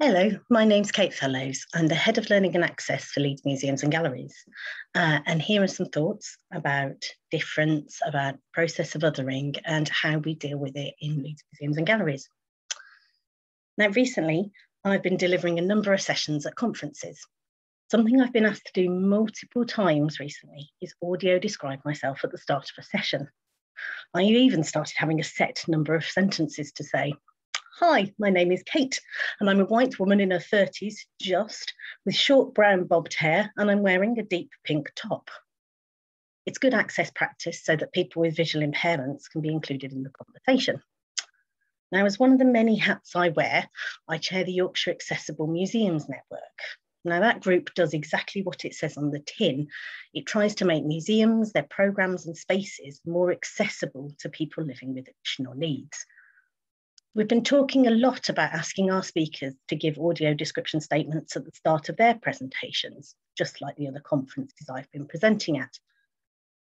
Hello, my name's Kate Fellows. I'm the Head of Learning and Access for Leeds Museums and Galleries. And here are some thoughts about difference, about process of othering and how we deal with it in Leeds Museums and Galleries. Now, recently, I've been delivering a number of sessions at conferences. Something I've been asked to do multiple times recently is audio describe myself at the start of a session. I even started having a set number of sentences to say. Hi, my name is Kate, and I'm a white woman in her 30s, with short brown bobbed hair, and I'm wearing a deep pink top. It's good access practice so that people with visual impairments can be included in the conversation. Now, as one of the many hats I wear, I chair the Yorkshire Accessible Museums Network. Now, that group does exactly what it says on the tin. It tries to make museums, their programmes and spaces more accessible to people living with additional needs. We've been talking a lot about asking our speakers to give audio description statements at the start of their presentations, just like the other conferences I've been presenting at.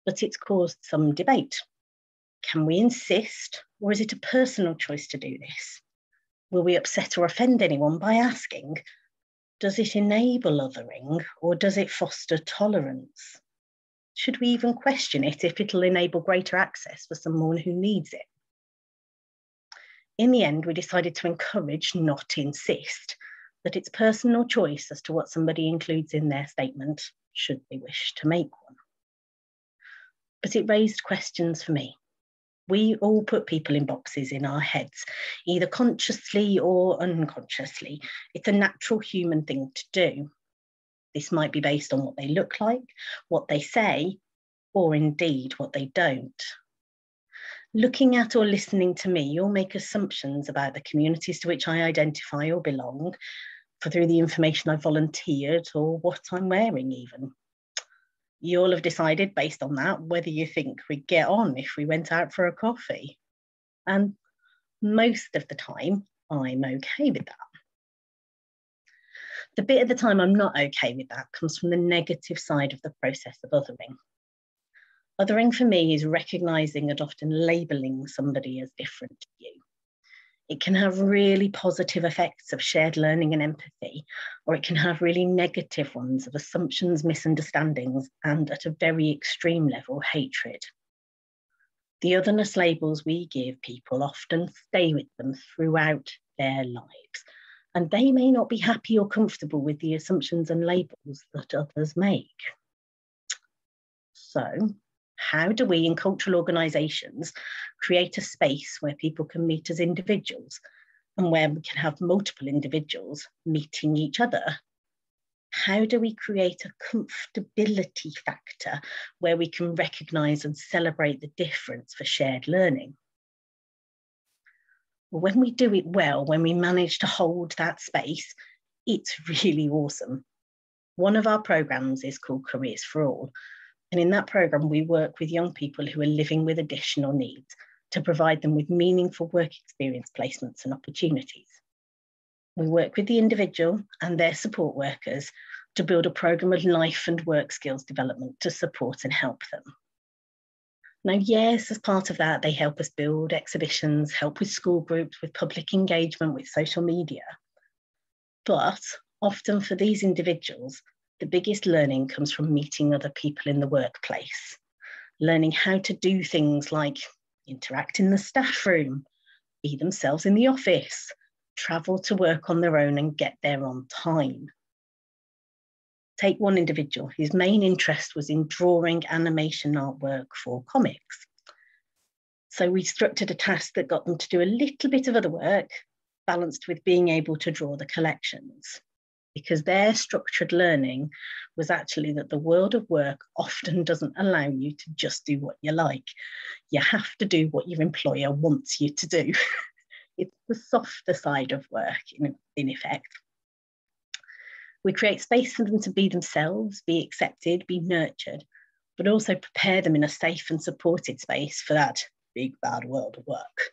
But it's caused some debate. Can we insist, or is it a personal choice to do this? Will we upset or offend anyone by asking? Does it enable othering, or does it foster tolerance? Should we even question it if it'll enable greater access for someone who needs it? In the end, we decided to encourage, not insist, that it's personal choice as to what somebody includes in their statement, should they wish to make one. But it raised questions for me. We all put people in boxes in our heads, either consciously or unconsciously. It's a natural human thing to do. This might be based on what they look like, what they say, or indeed what they don't. Looking at or listening to me, you'll make assumptions about the communities to which I identify or belong, through the information I volunteered or what I'm wearing even. You'll have decided based on that whether you think we'd get on if we went out for a coffee. And most of the time, I'm okay with that. The bit of the time I'm not okay with that comes from the negative side of the process of othering. Othering for me is recognising and often labelling somebody as different to you. It can have really positive effects of shared learning and empathy, or it can have really negative ones of assumptions, misunderstandings, and at a very extreme level, hatred. The otherness labels we give people often stay with them throughout their lives, and they may not be happy or comfortable with the assumptions and labels that others make. So, how do we in cultural organisations create a space where people can meet as individuals and where we can have multiple individuals meeting each other? How do we create a comfortability factor where we can recognise and celebrate the difference for shared learning? When we do it well, when we manage to hold that space, it's really awesome. One of our programmes is called Careers for All. And in that programme, we work with young people who are living with additional needs to provide them with meaningful work experience placements and opportunities. We work with the individual and their support workers to build a programme of life and work skills development to support and help them. Now, yes, as part of that, they help us build exhibitions, help with school groups, with public engagement, with social media. But often for these individuals, the biggest learning comes from meeting other people in the workplace, learning how to do things like interact in the staff room, be themselves in the office, travel to work on their own and get there on time. Take one individual whose main interest was in drawing animation artwork for comics. So we structured a task that got them to do a little bit of other work, balanced with being able to draw the collections. Because their structured learning was actually that the world of work often doesn't allow you to just do what you like. You have to do what your employer wants you to do. It's the softer side of work, in effect. We create space for them to be themselves, be accepted, be nurtured, but also prepare them in a safe and supported space for that big bad world of work.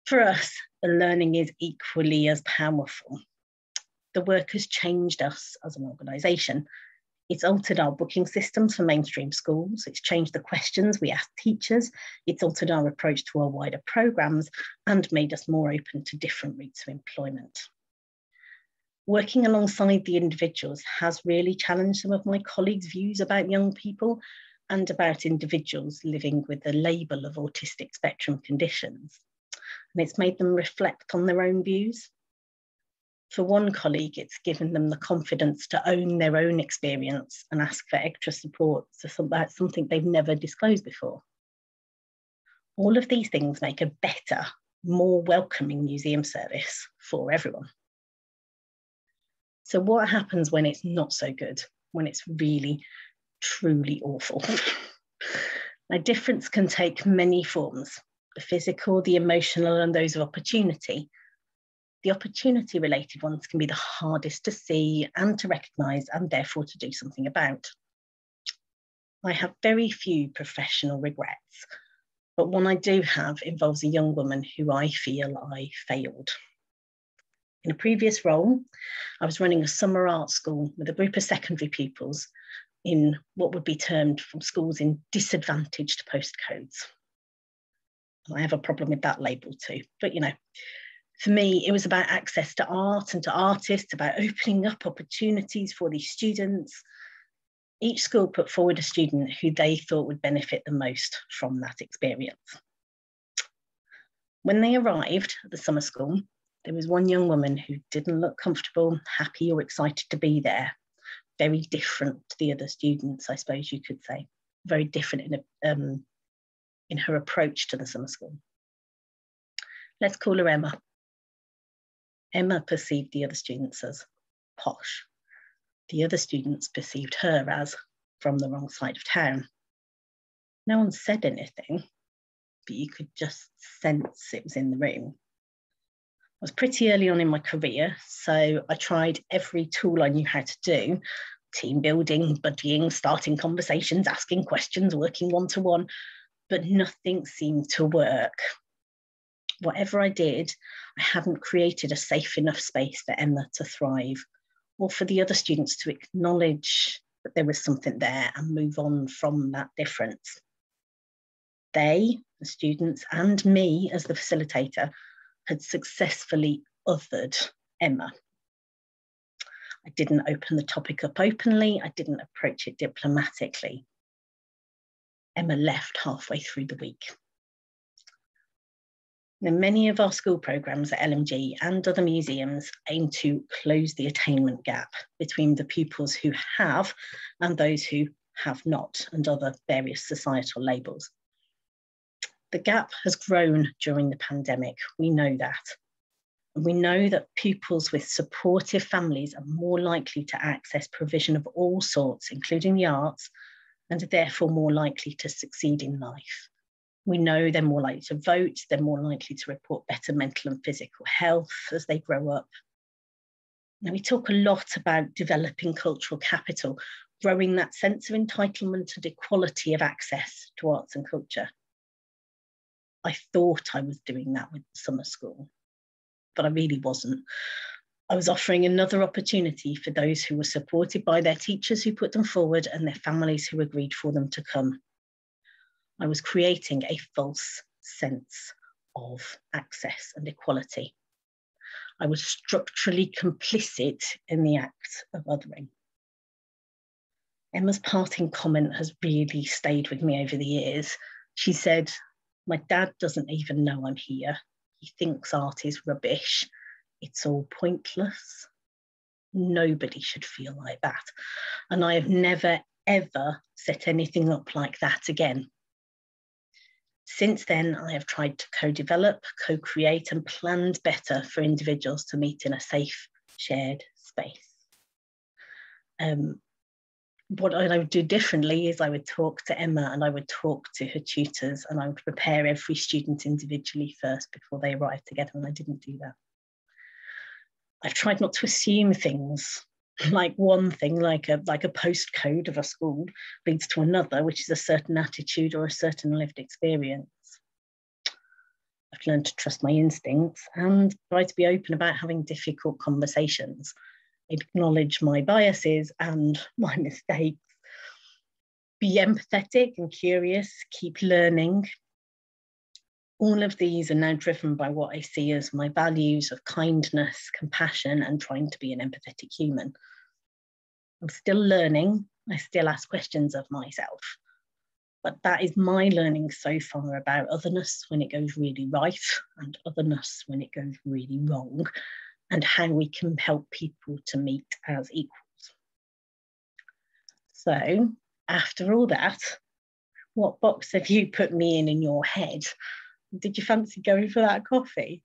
For us, the learning is equally as powerful. The work has changed us as an organisation. It's altered our booking systems for mainstream schools. It's changed the questions we ask teachers. It's altered our approach to our wider programmes and made us more open to different routes of employment. Working alongside the individuals has really challenged some of my colleagues' views about young people and about individuals living with the label of autistic spectrum conditions. And it's made them reflect on their own views. For one colleague, it's given them the confidence to own their own experience and ask for extra support about something they've never disclosed before. All of these things make a better, more welcoming museum service for everyone. So what happens when it's not so good, when it's really, truly awful? Now, difference can take many forms: the physical, the emotional, and those of opportunity. The opportunity-related ones can be the hardest to see and to recognise, and therefore to do something about. I have very few professional regrets, but one I do have involves a young woman who I feel I failed. In a previous role, I was running a summer art school with a group of secondary pupils in what would be termed from schools in disadvantaged postcodes. I have a problem with that label too, but for me, it was about access to art and to artists, about opening up opportunities for these students. Each school put forward a student who they thought would benefit the most from that experience. When they arrived at the summer school, there was one young woman who didn't look comfortable, happy, or excited to be there. Very different to the other students, I suppose you could say. Very different in her approach to the summer school. Let's call her Emma. Emma perceived the other students as posh. The other students perceived her as from the wrong side of town. No one said anything, but you could just sense it was in the room. I was pretty early on in my career, so I tried every tool I knew how to do: team building, buddying, starting conversations, asking questions, working one-to-one, but nothing seemed to work. Whatever I did, I hadn't created a safe enough space for Emma to thrive, or for the other students to acknowledge that there was something there and move on from that difference. They, the students, and me as the facilitator, had successfully othered Emma. I didn't open the topic up openly. I didn't approach it diplomatically. Emma left halfway through the week. Now, many of our school programmes at LMG and other museums aim to close the attainment gap between the pupils who have and those who have not, and other various societal labels. The gap has grown during the pandemic. We know that. And we know that pupils with supportive families are more likely to access provision of all sorts, including the arts, and are therefore more likely to succeed in life. We know they're more likely to vote, they're more likely to report better mental and physical health as they grow up. Now, we talk a lot about developing cultural capital, growing that sense of entitlement and equality of access to arts and culture. I thought I was doing that with the summer school, but I really wasn't. I was offering another opportunity for those who were supported by their teachers who put them forward and their families who agreed for them to come. I was creating a false sense of access and equality. I was structurally complicit in the act of othering. Emma's parting comment has really stayed with me over the years. She said, "My dad doesn't even know I'm here. He thinks art is rubbish. It's all pointless. Nobody should feel like that. And I have never, ever set anything up like that again." Since then, I have tried to co-develop, co-create and planned better for individuals to meet in a safe, shared space. What I would do differently is I would talk to Emma and I would talk to her tutors, and I would prepare every student individually first before they arrived together, and I didn't do that. I've tried not to assume things, like one thing, like a postcode of a school leads to another, which is a certain attitude or a certain lived experience. I've learned to trust my instincts and try to be open about having difficult conversations, acknowledge my biases and my mistakes, be empathetic and curious, keep learning, all of these are now driven by what I see as my values of kindness, compassion, and trying to be an empathetic human. I'm still learning. I still ask questions of myself. But that is my learning so far about otherness when it goes really right and otherness when it goes really wrong, and how we can help people to meet as equals. So after all that, what box have you put me in your head? Did you fancy going for that coffee?